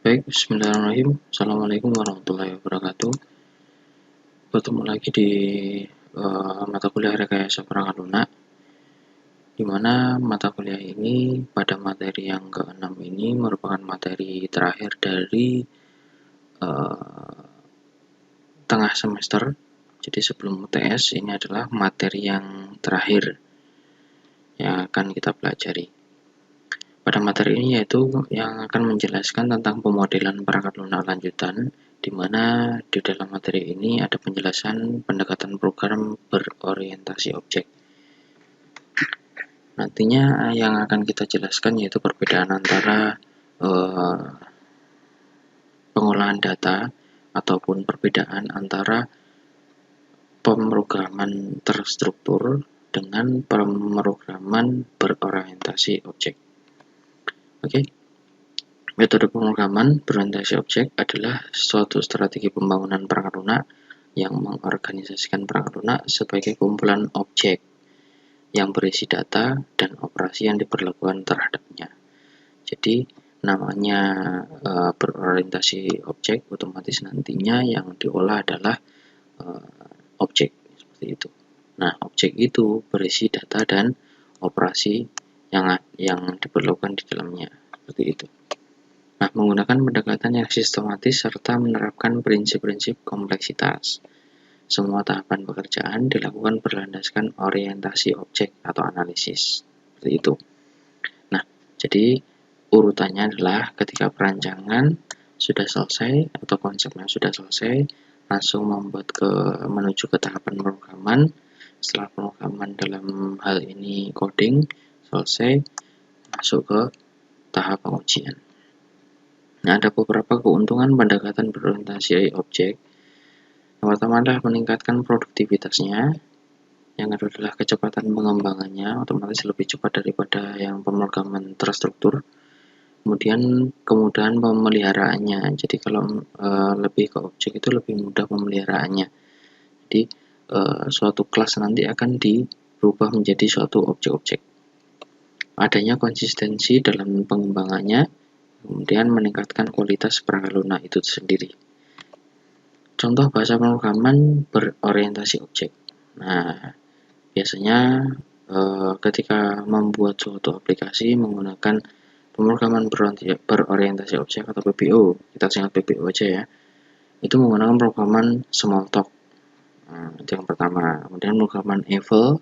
Baik, bismillahirrahmanirrahim. Assalamualaikum warahmatullahi wabarakatuh. Bertemu lagi di mata kuliah rekayasa perangkat lunak, di mana mata kuliah ini pada materi yang ke-6 ini merupakan materi terakhir dari tengah semester. Jadi sebelum UTS ini adalah materi yang terakhir yang akan kita pelajari. Pada materi ini yaitu yang akan menjelaskan tentang pemodelan perangkat lunak lanjutan, di mana di dalam materi ini ada penjelasan pendekatan program berorientasi objek. Nantinya yang akan kita jelaskan yaitu perbedaan antara pengolahan data ataupun perbedaan antara pemrograman terstruktur dengan pemrograman berorientasi objek. Oke. Metode pemrograman berorientasi objek adalah suatu strategi pembangunan perangkat lunak yang mengorganisasikan perangkat lunak sebagai kumpulan objek yang berisi data dan operasi yang diperlakukan terhadapnya. Jadi namanya berorientasi objek, otomatis nantinya yang diolah adalah objek seperti itu. Nah, objek itu berisi data dan operasi yang diperlukan di dalamnya seperti itu. Nah, menggunakan pendekatan yang sistematis serta menerapkan prinsip-prinsip kompleksitas. Semua tahapan pekerjaan dilakukan berlandaskan orientasi objek atau analisis. Seperti itu. Nah, jadi urutannya adalah ketika perancangan sudah selesai atau konsepnya sudah selesai, langsung menuju ke tahapan pemrograman. Setelah pemrograman dalam hal ini coding selesai, masuk ke tahap pengujian. Nah, ada beberapa keuntungan pendekatan berorientasi objek. Yang pertama adalah meningkatkan produktivitasnya. Yang kedua adalah kecepatan pengembangannya, otomatis lebih cepat daripada yang pemrograman terstruktur. Kemudian kemudahan pemeliharaannya. Jadi kalau lebih ke objek itu lebih mudah pemeliharaannya. Jadi suatu kelas nanti akan dirubah menjadi suatu objek-objek. Adanya konsistensi dalam pengembangannya, kemudian meningkatkan kualitas perangkat lunak itu sendiri. Contoh bahasa pemrograman berorientasi objek. Nah, biasanya ketika membuat suatu aplikasi menggunakan pemrograman berorientasi objek atau PBO, kita singkat PBO aja ya, itu menggunakan pemrograman Smalltalk. Nah, itu yang pertama. Kemudian pemrograman Eiffel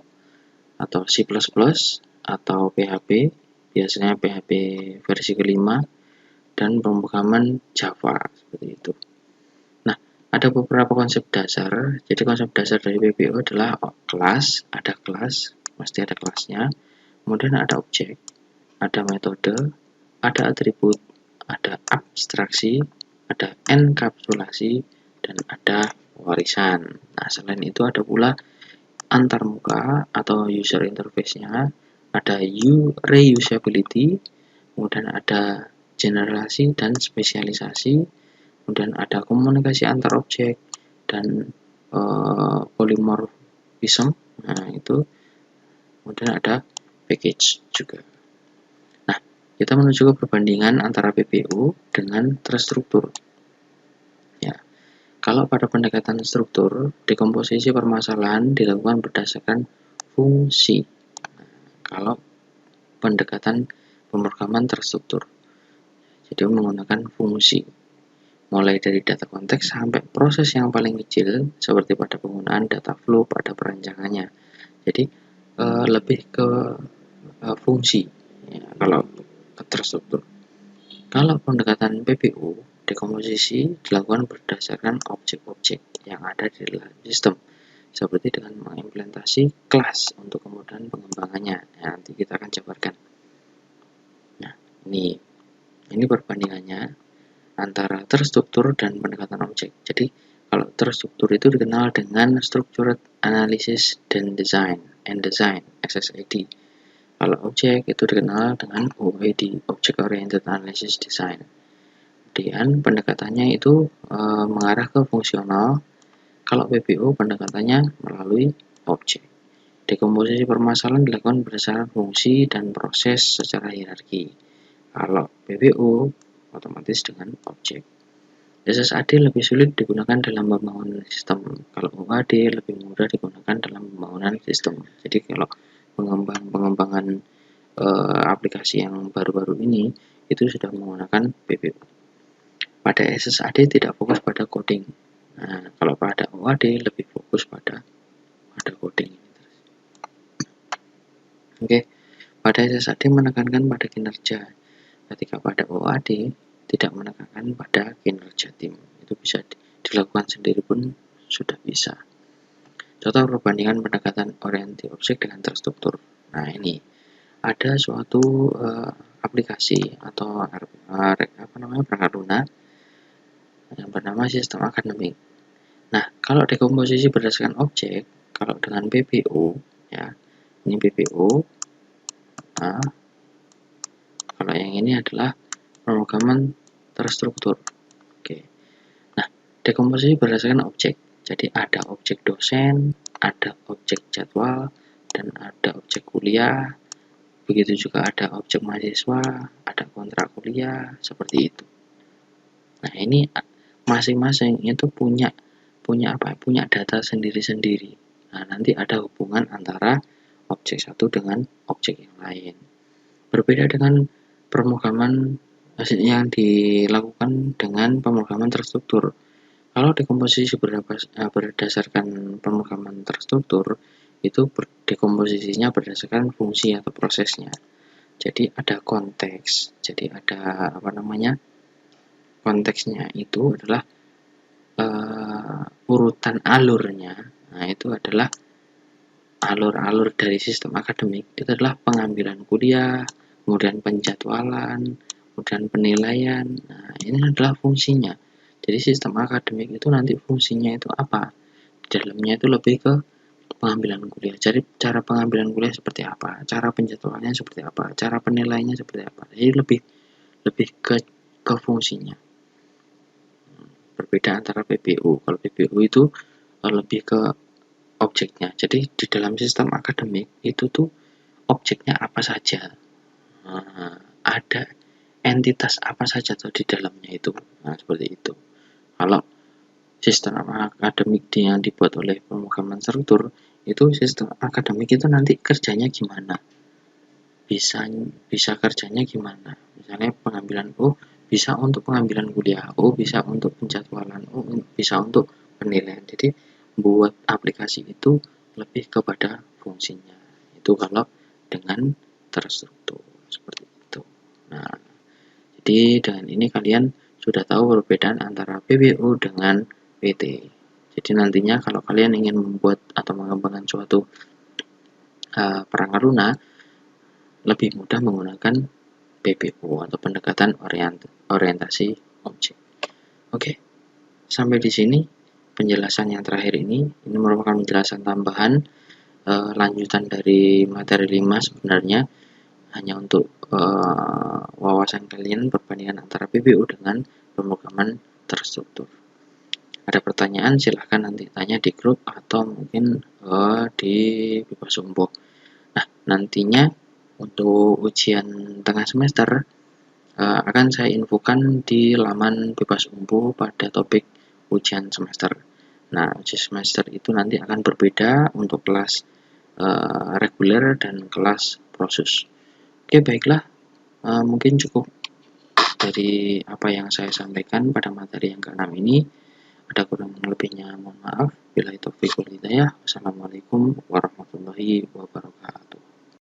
atau C++ atau PHP, biasanya PHP versi kelima, dan pemrograman Java seperti itu. Nah, ada beberapa konsep dasar. Jadi konsep dasar dari PBO adalah kelas, ada kelas, mesti ada kelasnya. Kemudian ada objek, ada metode, ada atribut, ada abstraksi, ada enkapsulasi, dan ada warisan. Nah, selain itu ada pula antarmuka atau user interface-nya, ada reusability, kemudian ada generalisasi dan spesialisasi, kemudian ada komunikasi antar objek dan polymorphism. Nah, itu kemudian ada package juga. Nah, kita menuju ke perbandingan antara PBO dengan terstruktur. Ya, kalau pada pendekatan struktur, dekomposisi permasalahan dilakukan berdasarkan fungsi. Nah, kalau pendekatan pemrograman terstruktur, jadi menggunakan fungsi, mulai dari data konteks sampai proses yang paling kecil, seperti pada penggunaan data flow pada perancangannya. Jadi lebih ke fungsi ya, kalau terstruktur. Kalau pendekatan PBO, dekomposisi dilakukan berdasarkan objek-objek yang ada di dalam sistem, seperti dengan mengimplementasi kelas untuk kemudahan pengembangannya. Ya, nanti kita akan jabarkan. Nah, ini perbandingannya antara terstruktur dan pendekatan objek. Jadi kalau terstruktur itu dikenal dengan Structured Analysis and Design (SSAD). Kalau objek itu dikenal dengan OOAD, Object Oriented Analysis Design. Kemudian pendekatannya itu mengarah ke fungsional. Kalau PBO pendekatannya melalui objek. Dekomposisi permasalahan dilakukan berdasarkan fungsi dan proses secara hierarki. Kalau PBO otomatis dengan objek. SSAD lebih sulit digunakan dalam pembangunan sistem. Kalau OAD lebih mudah digunakan dalam pembangunan sistem. Jadi kalau pengembangan aplikasi yang baru-baru ini itu sudah menggunakan PPU. Pada SSAD tidak fokus pada coding. Nah, kalau pada OAD lebih fokus pada coding. Oke, pada SSAD menekankan pada kinerja, ketika pada OAD tidak menekankan pada kinerja tim. Itu bisa dilakukan sendiri pun sudah bisa. Contoh perbandingan pendekatan orientasi objek dengan terstruktur. Nah, ini ada suatu aplikasi atau perangkat lunak yang bernama sistem akademik. Nah, kalau dekomposisi berdasarkan objek, kalau dengan PPU, ya, ini PPU. Nah, kalau yang ini adalah pemrograman terstruktur. Oke. Nah, dekomposisi berdasarkan objek. Jadi ada objek dosen, ada objek jadwal, dan ada objek kuliah. Begitu juga ada objek mahasiswa, ada kontrak kuliah, seperti itu. Nah, ini masing-masing itu punya data sendiri-sendiri. Nah, nanti ada hubungan antara objek satu dengan objek yang lain. Berbeda dengan pemrograman yang dilakukan dengan pemrograman terstruktur. Kalau dekomposisi berdasarkan pemrograman terstruktur, itu dekomposisinya berdasarkan fungsi atau prosesnya. Jadi ada konteks. Jadi ada konteksnya itu adalah urutan alurnya. Nah, itu adalah alur-alur dari sistem akademik. Itu adalah pengambilan kuliah, kemudian penjadwalan, kemudian penilaian. Nah, ini adalah fungsinya. Jadi sistem akademik itu nanti fungsinya itu apa? Di dalamnya itu lebih ke pengambilan kuliah. Jadi cara pengambilan kuliah seperti apa? Cara penjadwalannya seperti apa? Cara penilaiannya seperti apa? Jadi lebih ke fungsinya. Berbeda antara PPU. Kalau PPU itu lebih ke objeknya. Jadi di dalam sistem akademik itu tuh objeknya apa saja. Ada entitas apa saja tuh di dalamnya itu. Nah, seperti itu. Kalau sistem akademik yang dibuat oleh pemrograman struktur, itu sistem akademik itu nanti kerjanya gimana? Bisa kerjanya gimana? Misalnya pengambilan bisa untuk pengambilan kuliah, bisa untuk penjadwalan, bisa untuk penilaian. Jadi buat aplikasi itu lebih kepada fungsinya. Itu kalau dengan terstruktur seperti itu. Nah, jadi dengan ini kalian sudah tahu perbedaan antara PPU dengan PT. Jadi nantinya kalau kalian ingin membuat atau mengembangkan suatu perangkat lunak, lebih mudah menggunakan PPU atau pendekatan orientasi objek. Oke, sampai di sini penjelasan yang terakhir ini merupakan penjelasan tambahan lanjutan dari materi 5 sebenarnya, hanya untuk wawasan kalian perbandingan antara PPU dengan pemrograman terstruktur. Ada pertanyaan silahkan nanti tanya di grup atau mungkin di Bebas Umbo. Nah, nantinya untuk ujian tengah semester akan saya infokan di laman Bebas Umbo pada topik ujian semester. Nah, ujian semester itu nanti akan berbeda untuk kelas reguler dan kelas proses. Oke, baiklah, mungkin cukup dari apa yang saya sampaikan pada materi yang ke-6 ini. Ada kurang lebihnya mohon maaf. Billahi taufiq wal hidayah. Wassalamualaikum warahmatullahi wabarakatuh.